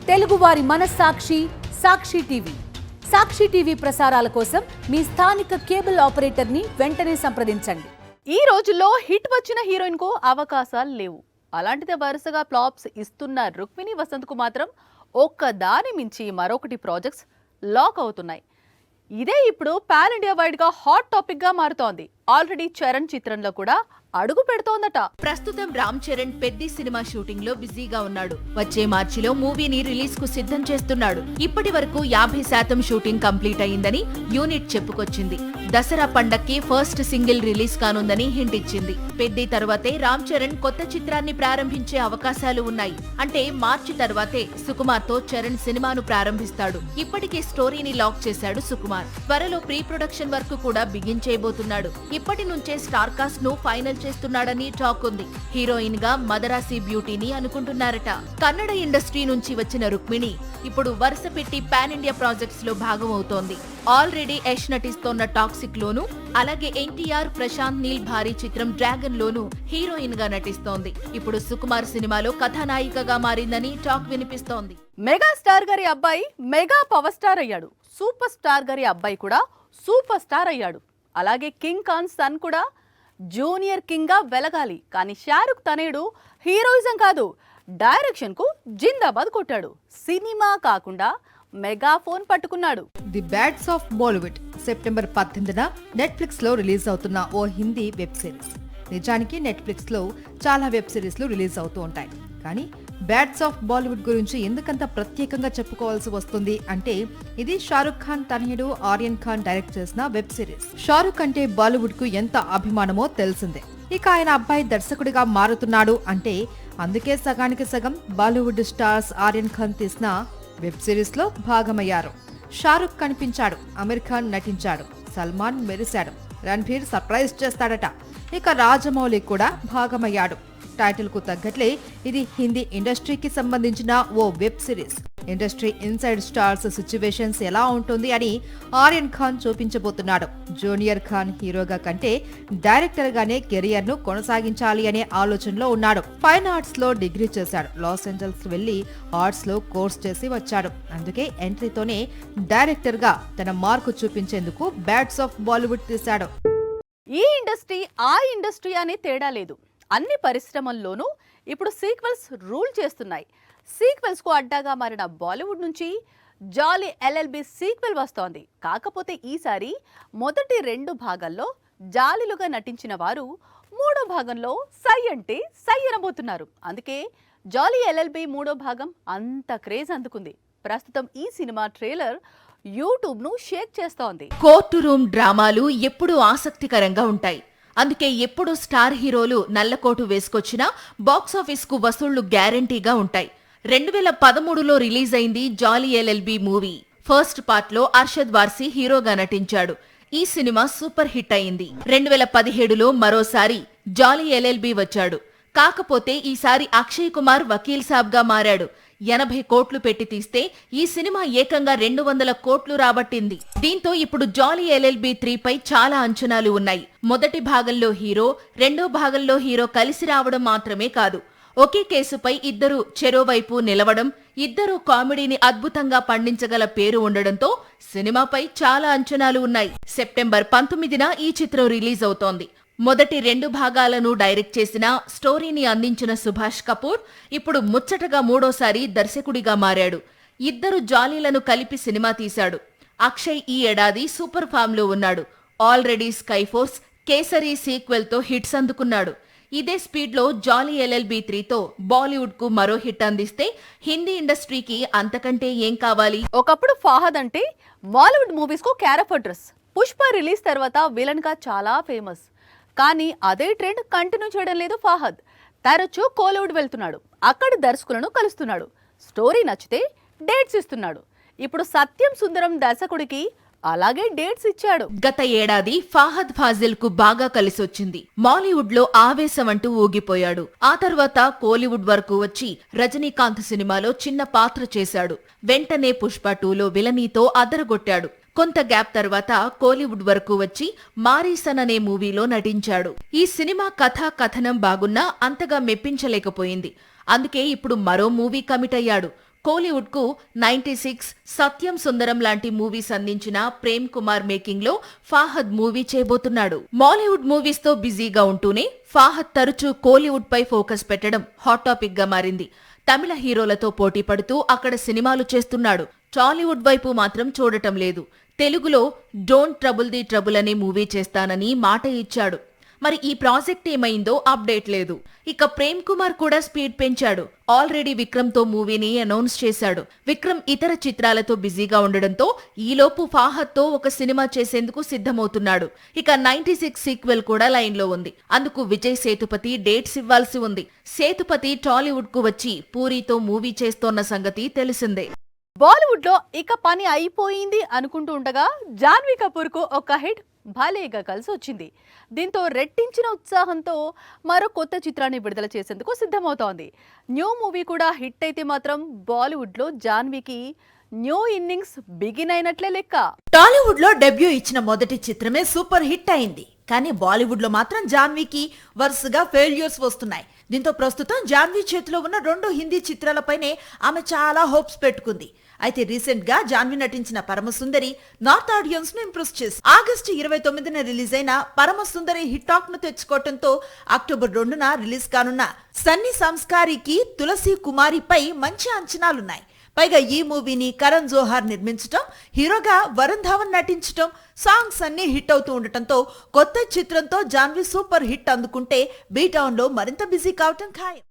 తెలుగువారి మనస్సాక్షి సాక్షి టీవీ. సాక్షి టీవీ ప్రసారాల కోసం మీ స్థానిక కేబుల్ ఆపరేటర్ని వెంటనే సంప్రదించండి. ఈ రోజుల్లో హిట్ వచ్చిన హీరోయిన్ కు అవకాశాలు లేవు. అలాంటిదే వరుసగా ఫ్లాప్స్ ఇస్తున్న రుక్మిణి వసంత్ కు మాత్రం ఒక్కదాని మించి మరొకటి ప్రాజెక్ట్స్ లాక్ అవుతున్నాయి. ఇదే ఇప్పుడు పాన్ ఇండియా వైడ్ గా హాట్ టాపిక్ గా మారుతోంది. ఆల్రెడీ చరణ్ చిత్రంలో కూడా అడుగు పెడుతోందట. ప్రస్తుతం రామ్ చరణ్ పెద్ది సినిమా షూటింగ్ లో బిజీగా ఉన్నాడు. వచ్చే మార్చిలో మూవీని రిలీజ్ కు సిద్ధం చేస్తున్నాడు. ఇప్పటి వరకు 50% షూటింగ్ కంప్లీట్ అయిందని యూనిట్ చెప్పుకొచ్చింది. దసరా పండక్కి ఫస్ట్ సింగిల్ రిలీజ్ కానుందని హింట్ ఇచ్చింది. పెద్ది తర్వాతే రామ్ చరణ్ కొత్త చిత్రాన్ని ప్రారంభించే అవకాశాలు ఉన్నాయి. అంటే మార్చి తర్వాతే సుకుమార్ తో చరణ్ సినిమాను ప్రారంభిస్తాడు. ఇప్పటికే స్టోరీని లాక్ చేశాడు సుకుమార్. త్వరలో ప్రీ ప్రొడక్షన్ వర్క్ కూడా బిగిన్ చేయబోతున్నాడు. ఇప్పటి నుంచే స్టార్ కాస్ట్ ను ఫైనల్ చేస్తున్నాడని టాక్ ఉంది. హీరోయిన్ గా మదరాసి బ్యూటీని అనుకుంటున్నారట. కన్నడ ఇండస్ట్రీ నుంచి వచ్చిన రుక్మిణి ఇప్పుడు వరుస పెట్టి పాన్ ఇండియా ప్రాజెక్ట్స్ లో భాగమవుతోంది. ఆల్రెడీ యష్ నటిస్తోన్న టాక్సిక్ లోను, అలాగే ఎన్టీఆర్ ప్రశాంత్ నీల్ భారీ చిత్రం డ్రాగన్ లోను హీరోయిన్ గా నటిస్తోంది. ఇప్పుడు సుకుమార్ సినిమాలో కథానాయికగా మారిందని టాక్ వినిపిస్తోంది. మెగాస్టార్ గారి అబ్బాయి మెగా పవర్ స్టార్ అయ్యాడు. సూపర్ స్టార్ గారి అబ్బాయి కూడా సూపర్ స్టార్ అయ్యాడు. అలాగే కింగ్ ఖాన్ సన్ కూడా జూనియర్ కింగ్ గా వెలగాలి. కానీ షారుఖ్ తనయుడు హీరోయిజం కాదు, డైరెక్షన్ కు జిందాబాద్ కొట్టాడు. సినిమా కాకుండా మెగాఫోన్ పట్టుకున్నాడు. The bads of Bollywood September 18న నెట్ఫ్లిక్స్ లో రిలీజ్ అవుతున్న ఓ హిందీ వెబ్ సిరీస్. నిజానికి నెట్ఫ్లిక్స్ లో చాలా వెబ్ సిరీస్లు రిలీజ్ అవుతూ ఉంటాయి. కానీ బ్యాడ్స్ ఆఫ్ బాలీవుడ్ గురించి ఎందుకంత ప్రత్యేకంగా చెప్పుకోవాల్సి వస్తుంది అంటే ఇది షారుఖ్ ఖాన్ తనయుడు ఆర్యన్ ఖాన్ డైరెక్ట్ చేసిన వెబ్ సిరీస్. షారుఖ్ అంటే బాలీవుడ్ కు ఎంత అభిమానమో తెలిసిందే. ఇక ఆయన అబ్బాయి దర్శకుడిగా మారుతున్నాడు అంటే అందుకే సగానికి సగం బాలీవుడ్ స్టార్స్ ఆర్యన్ ఖాన్ తీసిన వెబ్ సిరీస్ లో భాగమయ్యారు. షారుఖ్ కనిపించాడు, అమీర్ ఖాన్ నటించాడు, సల్మాన్ మెరిశాడు, రణ్బీర్ సర్ప్రైజ్ చేస్తాడట. ఇక రాజమౌళి కూడా భాగమయ్యాడు. టైటిల్ కు తగ్గట్లే ఇది హిందీ ఇండస్ట్రీకి సంబంధించిన ఓ web series. Industry inside stars situations ఎలా ఉంటుంది అని ఆర్యన్ ఖాన్ చూపించబోతున్నాడు. జూనియర్ ఖాన్ హీరోగా కంటే డైరెక్టర్ గానే కెరియర్ ను కొనసాగించాలి అనే ఆలోచనలో ఉన్నాడు. ఫైన్ ఆర్ట్స్ లో డిగ్రీ చేశాడు. లాస్ ఏంజల్స్ వెళ్లి ఆర్ట్స్ లో కోర్స్ చేసి వచ్చాడు. అందుకే ఎంట్రీతోనే డైరెక్టర్ గా తన మార్కు చూపించేందుకు బ్యాడ్స్ ఆఫ్ బాలీవుడ్ తీశాడు. ఈ ఇండస్ట్రీ ఆ ఇండస్ట్రీ అనే తేడా లేదు. అన్ని పరిశ్రమల్లోనూ ఇప్పుడు సీక్వెల్స్ రూల్ చేస్తున్నాయి. సీక్వెల్స్ కు అడ్డాగా మారిన బాలీవుడ్ నుంచి జాలీ ఎల్ఎల్బి సీక్వెల్ వస్తోంది. కాకపోతే ఈసారి మొదటి 2 భాగాల్లో జాలీలుగా నటించిన వారు 3వ భాగంలో సై అంటే సై అనబోతున్నారు. అందుకే జాలీ ఎల్ఎల్బి 3వ భాగం అంత క్రేజ్ అందుకుంది. ప్రస్తుతం ఈ సినిమా ట్రైలర్ యూట్యూబ్ ను షేక్ చేస్తోంది. కోర్టు రూమ్ డ్రామాలు ఎప్పుడూ ఆసక్తికరంగా ఉంటాయి. అందుకే ఎప్పుడు స్టార్ హీరోలు నల్లకోటు వేసుకొచ్చినా బాక్సాఫీస్ కు వసూళ్లు గ్యారంటీగా ఉంటాయి. 2013లో రిలీజ్ అయింది జాలీ ఎల్ఎల్బి మూవీ. ఫస్ట్ పార్ట్ లో అర్షద్ వార్సీ హీరోగా నటించాడు. ఈ సినిమా సూపర్ హిట్ అయింది. 2017లో మరోసారి జాలీ ఎల్ఎల్బి వచ్చాడు. కాకపోతే ఈసారి అక్షయ్ కుమార్ వకీల్ సాబ్ గా మారాడు. 80 కోట్లు పెట్టి తీస్తే ఈ సినిమా ఏకంగా 200 కోట్లు రాబట్టింది. దీంతో ఇప్పుడు జాలీ ఎల్ఎల్బి 3 పై చాలా అంచనాలు ఉన్నాయి. మొదటి భాగంలో హీరో, 2వ భాగంలో హీరో కలిసి రావడం మాత్రమే కాదు, ఒకే కేసుపై ఇద్దరు చెరోవైపు నిలవడం, ఇద్దరు కామెడీని అద్భుతంగా పండించగల పేరు ఉండడంతో సినిమాపై చాలా అంచనాలు ఉన్నాయి. సెప్టెంబర్ 19న ఈ చిత్రం రిలీజ్ అవుతోంది. మొదటి 2 భాగాలను డైరెక్ట్ చేసిన, స్టోరీని అందించిన సుభాష్ కపూర్ ఇప్పుడు ముచ్చటగా 3వసారి దర్శకుడిగా మారాడు. ఇద్దరు జాలీలను కలిపి సినిమా తీశాడు. అక్షయ్ ఈ ఏడాది సూపర్ ఫామ్ లో ఉన్నాడు. ఆల్రెడీ స్కైఫోర్స్, కేసరి సీక్వెల్ తో హిట్స్ అందుకున్నాడు. ఇదే స్పీడ్ లో జాలీ ఎల్ఎల్బి 3తో బాలీవుడ్ కు మరో హిట్ అందిస్తే హిందీ ఇండస్ట్రీకి అంతకంటే ఏం కావాలి? ఒకప్పుడు ఫాహద్ అంటే బాలీవుడ్ మూవీస్ కు క్యారెక్టర్ డ్రెస్. పుష్ప రిలీజ్ తర్వాత విలన్ గా చాలా ఫేమస్. కానీ అదే ట్రెండ్ కంటిన్యూ చేయడం లేదు ఫాహద్. తరచూ కోలీవుడ్ వెళ్తున్నాడు, అక్కడి దర్శకులను కలుస్తున్నాడు, స్టోరీ నచ్చితే డేట్స్ ఇస్తున్నాడు. ఇప్పుడు సత్యం సుందరం దర్శకుడికి అలాగే డేట్స్ ఇచ్చాడు. గత ఏడాది ఫాహద్ ఫాజిల్ కు బాగా కలిసొచ్చింది. మాలీవుడ్ లో ఆవేశం అంటూ ఊగిపోయాడు. ఆ తర్వాత కోలీవుడ్ వరకు వచ్చి రజనీకాంత్ సినిమాలో చిన్న పాత్ర చేశాడు. వెంటనే పుష్ప 2లో విలనీతో అదరగొట్టాడు. కొంత గ్యాప్ తర్వాత కోలీవుడ్ వరకు వచ్చి మారీసన్ అనే మూవీలో నటించాడు. ఈ సినిమా కథనం బాగున్నా అంతగా మెప్పించలేకపోయింది. అందుకే ఇప్పుడు మరో మూవీ కమిట్ అయ్యాడు. కోలీవుడ్ కు 96, సత్యం సుందరం లాంటి మూవీస్ అందించిన ప్రేమ్ కుమార్ మేకింగ్ లో ఫాహద్ మూవీ చేయబోతున్నాడు. మాలీవుడ్ మూవీస్ తో బిజీగా ఉంటూనే ఫాహద్ తరచూ కోలీవుడ్ పై ఫోకస్ పెట్టడం హాట్ టాపిక్ గా మారింది. తమిళ హీరోలతో పోటీ పడుతూ అక్కడ సినిమాలు చేస్తున్నాడు. టాలీవుడ్ వైపు మాత్రం చూడటం లేదు. తెలుగులో డోంట్ ట్రబుల్ ది ట్రబుల్ అనే మూవీ చేస్తానని మాట ఇచ్చాడు. మరి ఈ ప్రాజెక్ట్ ఏమైందో అప్డేట్ లేదు. ఇక ప్రేమ్ కుమార్ కూడా స్పీడ్ పెంచాడు. ఆల్రెడీ విక్రమ్ తో మూవీని అనౌన్స్ చేశాడు. విక్రమ్ ఇతర చిత్రాలతో బిజీగా ఉండడంతో ఈలోపు ఫాహద్ తో ఒక సినిమా చేసేందుకు సిద్ధమవుతున్నాడు. ఇక 96 సీక్వెల్ కూడా లైన్ లో ఉంది. అందుకు విజయ్ సేతుపతి డేట్స్ ఇవ్వాల్సి ఉంది. సేతుపతి టాలీవుడ్ కు వచ్చి పూరీతో మూవీ చేస్తోన్న సంగతి తెలిసిందే. బాలీవుడ్ లో ఇక పని అయిపోయింది అనుకుంటూ ఉండగా జాన్వీ కపూర్ కు ఒక హిట్ భలేగా కలిసి వచ్చింది. దీంతో రెట్టించిన ఉత్సాహంతో మరో కొత్త చిత్రాన్ని విడుదల చేసేందుకు సిద్ధమవుతోంది. న్యూ మూవీ కూడా హిట్ అయితే మాత్రం బాలీవుడ్ లో జాన్వీకి న్యూ ఇన్నింగ్స్ బిగిన్ అయినట్లే లెక్క. టాలీవుడ్ లో డెబ్యూ ఇచ్చిన మొదటి చిత్రమే సూపర్ హిట్ అయింది. కానీ బాలీవుడ్ లో మాత్రం జాన్వీకి వరుసగా ఫెయిల్యూర్స్ వస్తున్నాయి. దీంతో ప్రస్తుతం జాన్వీ చేతిలో ఉన్న 2 హిందీ చిత్రాలపైనే ఆమె చాలా హోప్స్ పెట్టుకుంది. అయితే రీసెంట్ గా జాన్వీ నటించిన పరమసుందరి నార్త్ ఆడియన్స్ ను ఇంప్రెస్ చేసి ఆగస్టు 29న రిలీజ్ అయిన పరమసుందరి హిట్ టాక్ ను తెచ్చుకోవడంతో అక్టోబర్ 2న రిలీజ్ కానున్న సన్నీ సంస్కారికి తులసి కుమారిపై మంచి అంచనాలున్నాయి. పైగా ఈ మూవీని కరణ్ జోహార్ నిర్మించటం, హీరోగా వరుణ్ ధావన్ నటించటం, సాంగ్స్ అన్ని హిట్ అవుతూ ఉండటంతో కొత్త చిత్రంతో జాన్వీ సూపర్ హిట్ అందుకుంటే బీటౌన్ లో మరింత బిజీ కావటం ఖాయం.